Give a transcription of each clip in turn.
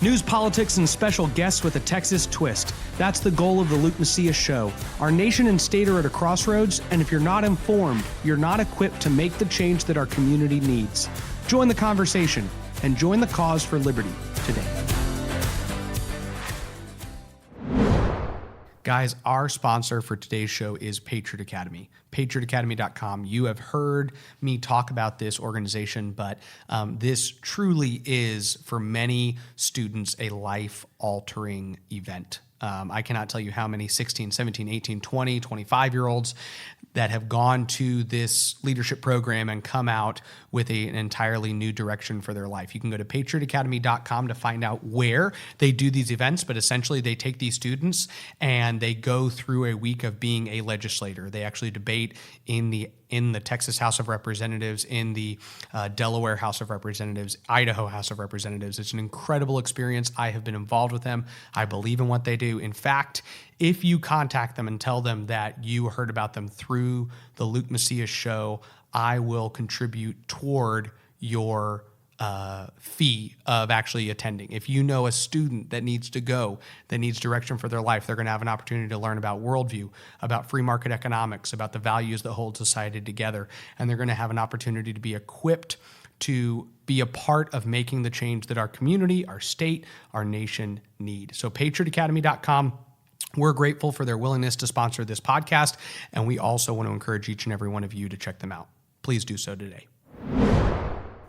News, politics, and special guests with a Texas twist. That's the goal of the Luke Macias Show. Our nation and state are at a crossroads, and if you're not informed, you're not equipped to make the change that our community needs. Join the conversation and join the cause for liberty today. Guys, our sponsor for today's show is Patriot Academy, patriotacademy.com. You have heard me talk about this organization, but this truly is, for many students, a life-altering event. I cannot tell you how many 16, 17, 18, 20, 25-year-olds that have gone to this leadership program and come out with an entirely new direction for their life. You can go to patriotacademy.com to find out where they do these events, but essentially they take these students and they go through a week of being a legislator. They actually debate in the Texas House of Representatives, in the Delaware House of Representatives, Idaho House of Representatives. It's an incredible experience. I have been involved with them. I believe in what they do. In fact, if you contact them and tell them that you heard about them through the Luke Macias Show, I will contribute toward your fee of actually attending. If you know a student that needs to go, that needs direction for their life, they're going to have an opportunity to learn about worldview, about free market economics, about the values that hold society together, and they're going to have an opportunity to be equipped to be a part of making the change that our community, our state, our nation need. So patriotacademy.com. We're grateful for their willingness to sponsor this podcast, and we also want to encourage each and every one of you to check them out. Please do so today.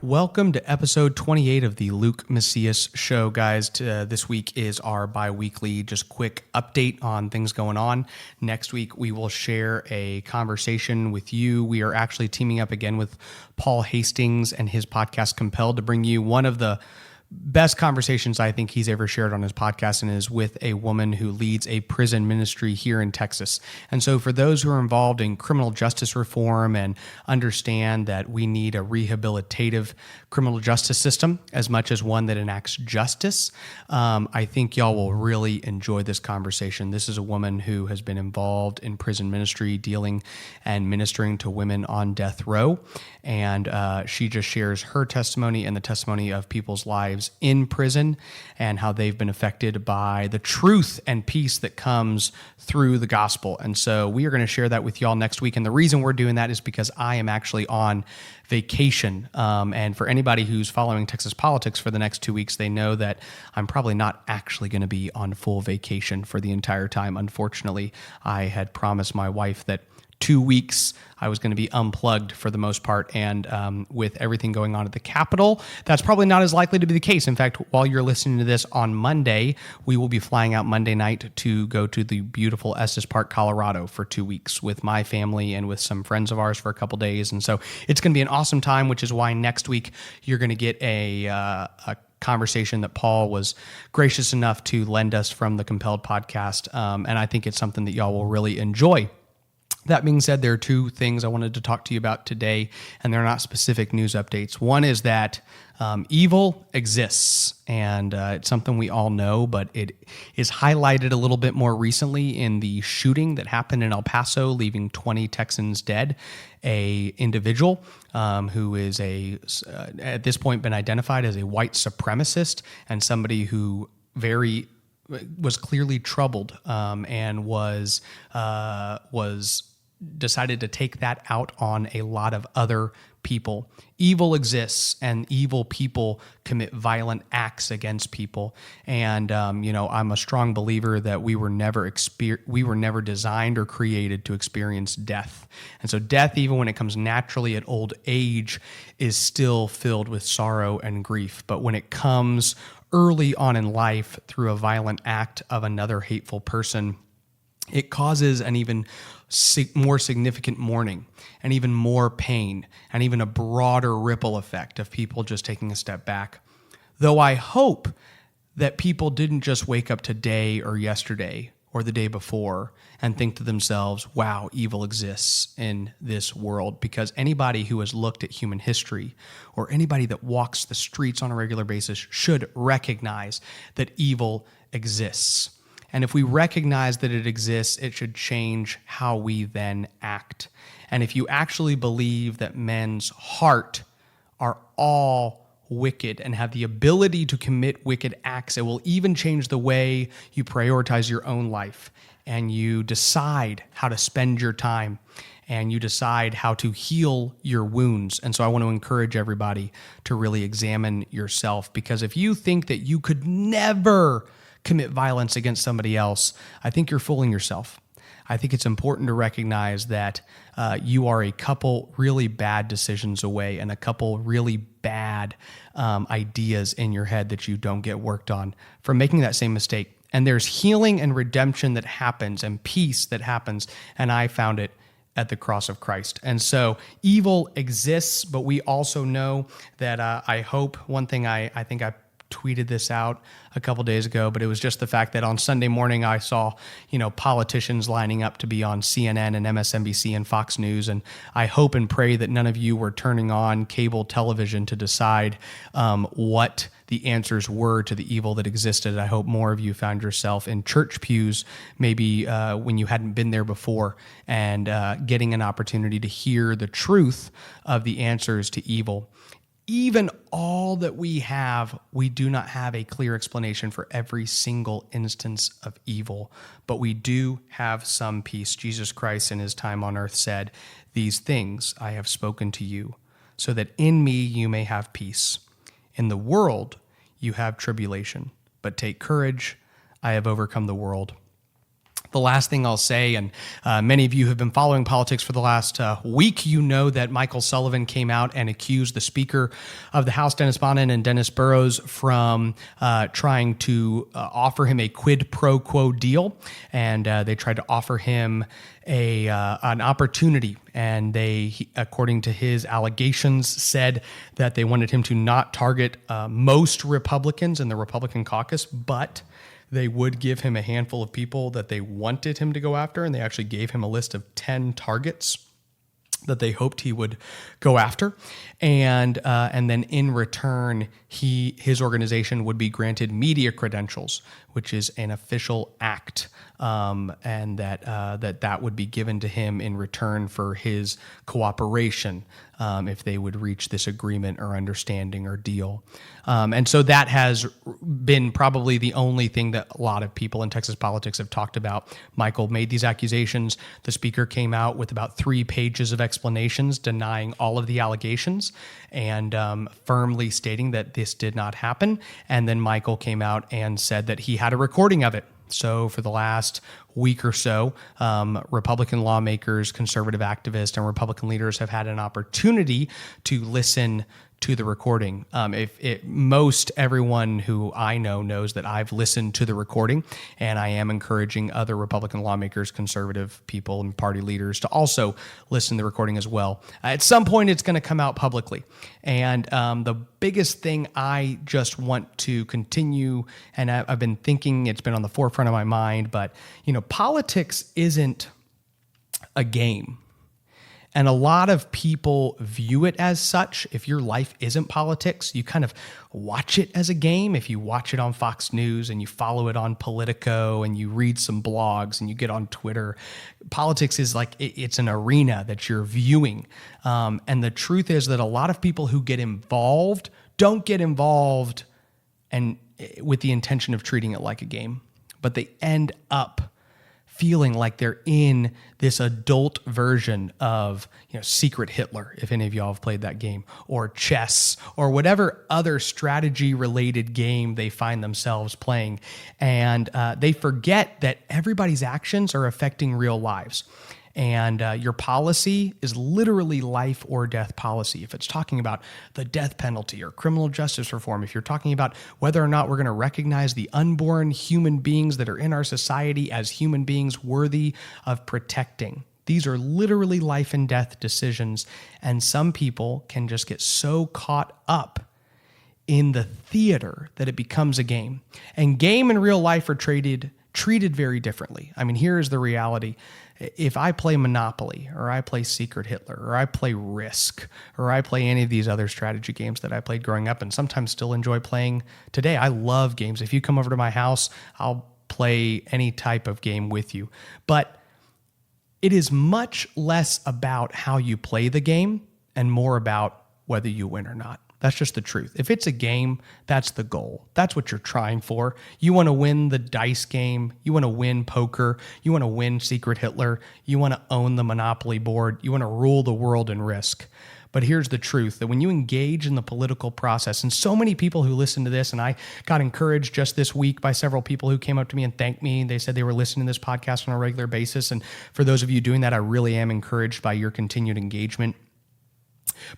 Welcome to episode 28 of the Luke Macias Show, guys. This week is our bi-weekly, just quick update on things going on. Next week, we will share a conversation with you. We are actually teaming up again with Paul Hastings and his podcast Compelled to bring you one of the best conversations I think he's ever shared on his podcast, and is with a woman who leads a prison ministry here in Texas. And so for those who are involved in criminal justice reform and understand that we need a rehabilitative criminal justice system as much as one that enacts justice, I think y'all will really enjoy this conversation. This is a woman who has been involved in prison ministry, dealing and ministering to women on death row. And she just shares her testimony and the testimony of people's lives in prison and how they've been affected by the truth and peace that comes through the gospel. And so we are going to share that with y'all next week. And the reason we're doing that is because I am actually on vacation. And for anybody who's following Texas politics for the next 2 weeks, they know that I'm probably not actually going to be on full vacation for the entire time. Unfortunately, I had promised my wife that 2 weeks I was going to be unplugged for the most part, and with everything going on at the Capitol, that's probably not as likely to be the case. In fact, while you're listening to this on Monday, we will be flying out Monday night to go to the beautiful Estes Park, Colorado for 2 weeks with my family and with some friends of ours for a couple days. And so it's going to be an awesome time, which is why next week you're going to get a conversation that Paul was gracious enough to lend us from the Compelled podcast. And I think it's something that y'all will really enjoy. That being said, there are two things I wanted to talk to you about today, and they're not specific news updates. One is that evil exists, and it's something we all know, but it is highlighted a little bit more recently in the shooting that happened in El Paso, leaving 20 Texans dead. A individual who is at this point been identified as a white supremacist and somebody who was clearly troubled and was decided to take that out on a lot of other people. Evil exists, and evil people commit violent acts against people. And I'm a strong believer that we were never designed or created to experience death. And so death, even when it comes naturally at old age, is still filled with sorrow and grief. But when it comes early on in life through a violent act of another hateful person, it causes an even more significant mourning and even more pain and even a broader ripple effect of people just taking a step back. Though I hope that people didn't just wake up today or yesterday or the day before and think to themselves, wow, evil exists in this world. Because anybody who has looked at human history or anybody that walks the streets on a regular basis should recognize that evil exists. And if we recognize that it exists, it should change how we then act. And if you actually believe that men's heart are all wicked and have the ability to commit wicked acts. It will even change the way you prioritize your own life, and you decide how to spend your time, and you decide how to heal your wounds. And so I want to encourage everybody to really examine yourself, because if you think that you could never commit violence against somebody else, I think you're fooling yourself. I think it's important to recognize that you are a couple really bad decisions away and a couple really bad ideas in your head that you don't get worked on from making that same mistake. And there's healing and redemption that happens and peace that happens. And I found it at the cross of Christ. And so evil exists, but we also know that I hope, one thing I think I tweeted this out a couple days ago, but it was just the fact that on Sunday morning I saw, politicians lining up to be on CNN and MSNBC and Fox News. And I hope and pray that none of you were turning on cable television to decide what the answers were to the evil that existed. I hope more of you found yourself in church pews, maybe when you hadn't been there before, and getting an opportunity to hear the truth of the answers to evil. Even all that we have, we do not have a clear explanation for every single instance of evil, but we do have some peace. Jesus Christ in his time on earth said, "These things I have spoken to you, so that in me you may have peace. In the world you have tribulation, but take courage, I have overcome the world." The last thing I'll say, and many of you have been following politics for the last week, you know that Michael Sullivan came out and accused the Speaker of the House, Dennis Bonnen, and Dennis Burrows from trying to offer him a quid pro quo deal. And they tried to offer him an opportunity, and they, according to his allegations, said that they wanted him to not target most Republicans in the Republican caucus, but they would give him a handful of people that they wanted him to go after, and they actually gave him a list of 10 targets that they hoped he would go after, and then in return, his organization would be granted media credentials, which is an official act, and that would be given to him in return for his cooperation if they would reach this agreement or understanding or deal. And so that has been probably the only thing that a lot of people in Texas politics have talked about. Michael made these accusations. The Speaker came out with about 3 pages of explanations denying all of the allegations and firmly stating that this did not happen. And then Michael came out and said that he had a recording of it. So for the last week or so, Republican lawmakers, conservative activists, and Republican leaders have had an opportunity to listen to the recording. Most everyone who I know knows that I've listened to the recording, and I am encouraging other Republican lawmakers, conservative people, and party leaders to also listen to the recording as well. At some point, it's going to come out publicly. And the biggest thing I just want to continue, and I've been thinking, it's been on the forefront of my mind, but politics isn't a game. And a lot of people view it as such. If your life isn't politics, you kind of watch it as a game. If you watch it on Fox News and you follow it on Politico and you read some blogs and you get on Twitter, politics is like it's an arena that you're viewing. And the truth is that a lot of people who get involved don't get involved and with the intention of treating it like a game, but they end up feeling like they're in this adult version of, Secret Hitler, if any of y'all have played that game, or chess, or whatever other strategy-related game they find themselves playing. And they forget that everybody's actions are affecting real lives. And your policy is literally life or death policy. If it's talking about the death penalty or criminal justice reform, if you're talking about whether or not we're going to recognize the unborn human beings that are in our society as human beings worthy of protecting, these are literally life and death decisions. And some people can just get so caught up in the theater that it becomes a game. And game and real life are treated very differently. I mean, here is the reality. If I play Monopoly, or I play Secret Hitler, or I play Risk, or I play any of these other strategy games that I played growing up and sometimes still enjoy playing today, I love games. If you come over to my house, I'll play any type of game with you. But it is much less about how you play the game and more about whether you win or not. That's just the truth. If it's a game, that's the goal. That's what you're trying for. You want to win the dice game. You want to win poker. You want to win Secret Hitler. You want to own the Monopoly board. You want to rule the world in Risk. But here's the truth, that when you engage in the political process, and so many people who listen to this, and I got encouraged just this week by several people who came up to me and thanked me. They said they were listening to this podcast on a regular basis. And for those of you doing that, I really am encouraged by your continued engagement.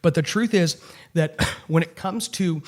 But the truth is that when it comes to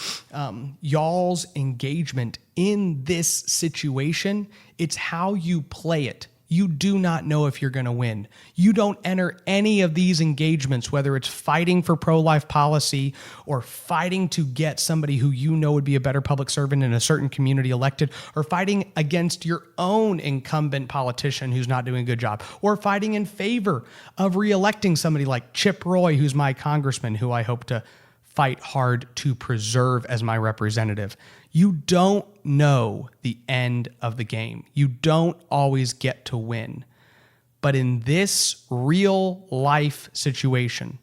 y'all's engagement in this situation, it's how you play it. You do not know if you're going to win. You don't enter any of these engagements, whether it's fighting for pro-life policy or fighting to get somebody who you know would be a better public servant in a certain community elected, or fighting against your own incumbent politician who's not doing a good job, or fighting in favor of reelecting somebody like Chip Roy, who's my congressman, who I hope to fight hard to preserve as my representative. You don't know the end of the game. You don't always get to win. But in this real life situation,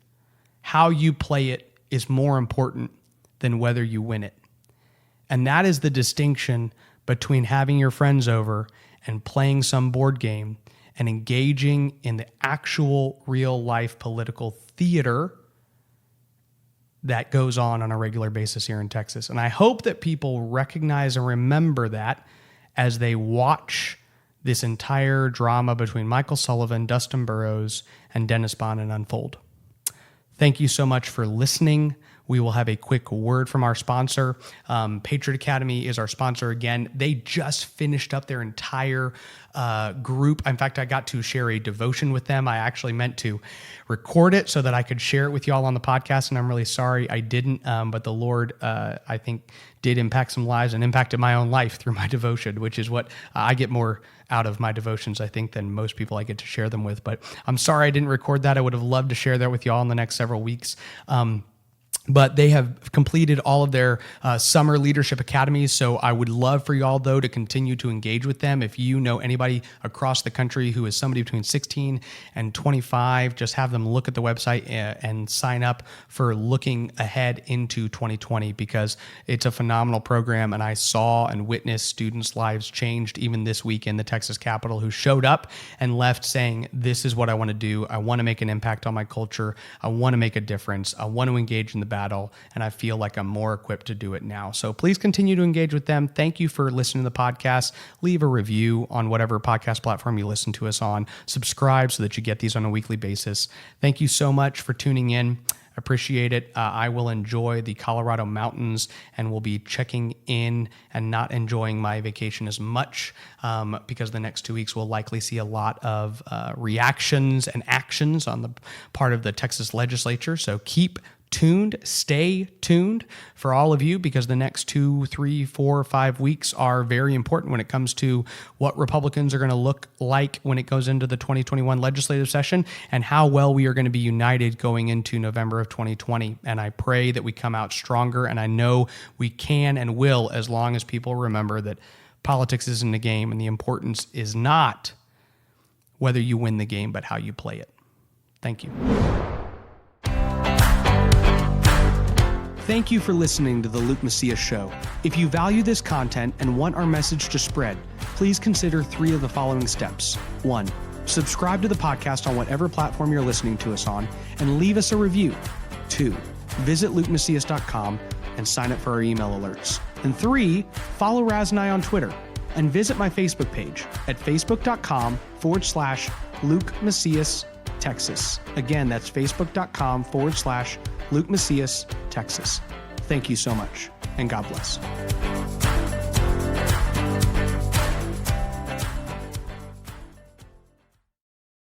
how you play it is more important than whether you win it. And that is the distinction between having your friends over and playing some board game and engaging in the actual real life political theater that goes on a regular basis here in Texas. And I hope that people recognize and remember that as they watch this entire drama between Michael Sullivan, Dustin Burrows, and Dennis Bonnen unfold. Thank you so much for listening. We will have a quick word from our sponsor. Patriot Academy is our sponsor again. They just finished up their entire group. In fact, I got to share a devotion with them. I actually meant to record it so that I could share it with y'all on the podcast, and I'm really sorry I didn't. But the Lord, I think, did impact some lives and impacted my own life through my devotion, which is what I get more out of my devotions, I think, than most people I get to share them with. But I'm sorry I didn't record that. I would have loved to share that with y'all in the next several weeks. But they have completed all of their summer leadership academies. So I would love for y'all, though, to continue to engage with them. If you know anybody across the country who is somebody between 16 and 25, just have them look at the website and sign up for looking ahead into 2020, because it's a phenomenal program. And I saw and witnessed students' lives changed even this week in the Texas Capitol, who showed up and left saying, this is what I want to do. I want to make an impact on my culture. I want to make a difference. I want to engage in the battle, and I feel like I'm more equipped to do it now. So please continue to engage with them. Thank you for listening to the podcast. Leave a review on whatever podcast platform you listen to us on. Subscribe so that you get these on a weekly basis. Thank you so much for tuning in. Appreciate it. I will enjoy the Colorado mountains and will be checking in and not enjoying my vacation as much because the next 2 weeks will likely see a lot of reactions and actions on the part of the Texas legislature. So keep tuned, stay tuned for all of you, because the next 2, 3, 4, 5 weeks are very important when it comes to what Republicans are going to look like when it goes into the 2021 legislative session, and how well we are going to be united going into November of 2020. And I pray that we come out stronger, and I know we can and will, as long as people remember that politics isn't a game, and the importance is not whether you win the game, but how you play it. Thank you. Thank you for listening to the Luke Macias Show. If you value this content and want our message to spread, please consider 3 of the following steps. 1, subscribe to the podcast on whatever platform you're listening to us on and leave us a review. 2, visit LukeMacias.com and sign up for our email alerts. And 3, follow Raz and I on Twitter and visit my Facebook page at facebook.com/Luke Macias, Texas. Again, that's facebook.com/Luke Macias, Texas. Thank you so much, and God bless.